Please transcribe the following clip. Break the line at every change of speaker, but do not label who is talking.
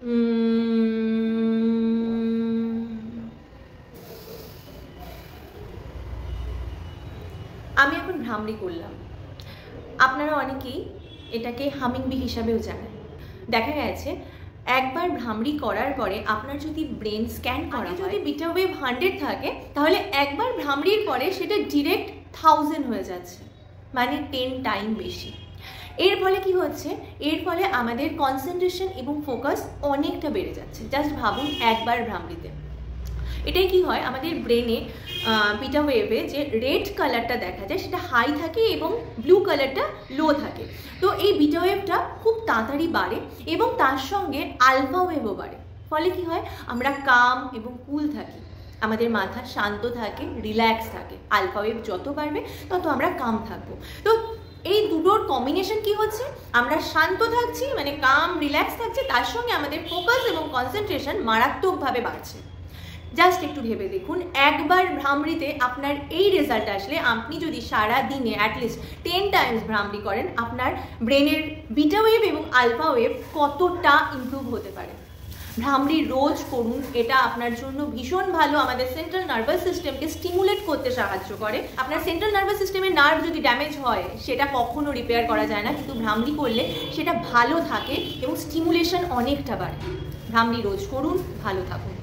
আমি এখন ভ্রামরি করলাম, আপনারা অনেকেই এটাকে হামিং বি হিসাবেও জানেন। দেখা গেছে একবার ভ্রামরি করার পরে আপনার যদি ব্রেন স্ক্যান করা যদি বিটা ওয়েভ 100 থাকে, তাহলে একবার ভ্রামরির পরে সেটা ডিরেক্ট 1000 হয়ে যাচ্ছে, মানে 10 টাইম বেশি। এর ফলে কি হচ্ছে, এর ফলে আমাদের কনসেন্ট্রেশন এবং ফোকাস অনেকটা বেড়ে যাচ্ছে। জাস্ট ভাবুন একবার ভ্রামরিতে। এটাই কি হয়, আমাদের ব্রেনে বিটা ওয়েভে যে রেড কালারটা দেখা যায় সেটা হাই থাকে এবং ব্লু কালারটা লো থাকে। তো এই বিটা ওয়েভটা খুব তাড়াতাড়ি বাড়ে এবং তার সঙ্গে আলফা ওয়েভও বাড়ে। ফলে কি হয়, আমরা কাম এবং কুল থাকি, আমাদের মাথা শান্ত থাকে, রিল্যাক্স থাকে। আলফা ওয়েভ যত বাড়বে তত আমরা কাম থাকবো। তো এই দুটোর কম্বিনেশন কি হচ্ছে, আমরা শান্ত থাকছি মানে কাম রিল্যাক্স থাকছে, তার সঙ্গে আমাদের ফোকাস এবং কনসেন্ট্রেশন মারাত্মকভাবে বাড়ছে। জাস্ট একটু ভেবে দেখুন, একবার ভ্রামরিতে আপনার এই রেজাল্ট আসলে আপনি যদি সারা দিনে অ্যাটলিস্ট 10 টাইমস ভ্রামরি করেন, আপনার ব্রেনের বিটা ওয়েভ এবং আলফা ওয়েভ কতটা ইমপ্রুভ হতে পারে। ভ্রামরি রোজ করুন, এটা আপনার জন্য ভীষণ ভালো। আমাদের সেন্ট্রাল নার্ভাস সিস্টেমকে স্টিমুলেট করতে সাহায্য করে। আপনার সেন্ট্রাল নার্ভাস সিস্টেমের নার্ভ যদি ড্যামেজ হয় সেটা কখনো রিপেয়ার করা যায় না, কিন্তু ভ্রামরি করলে সেটা ভালো থাকে এবং স্টিমুলেশন অনেকটা বাড়ে। ভ্রামরি রোজ করুন, ভালো থাকুন।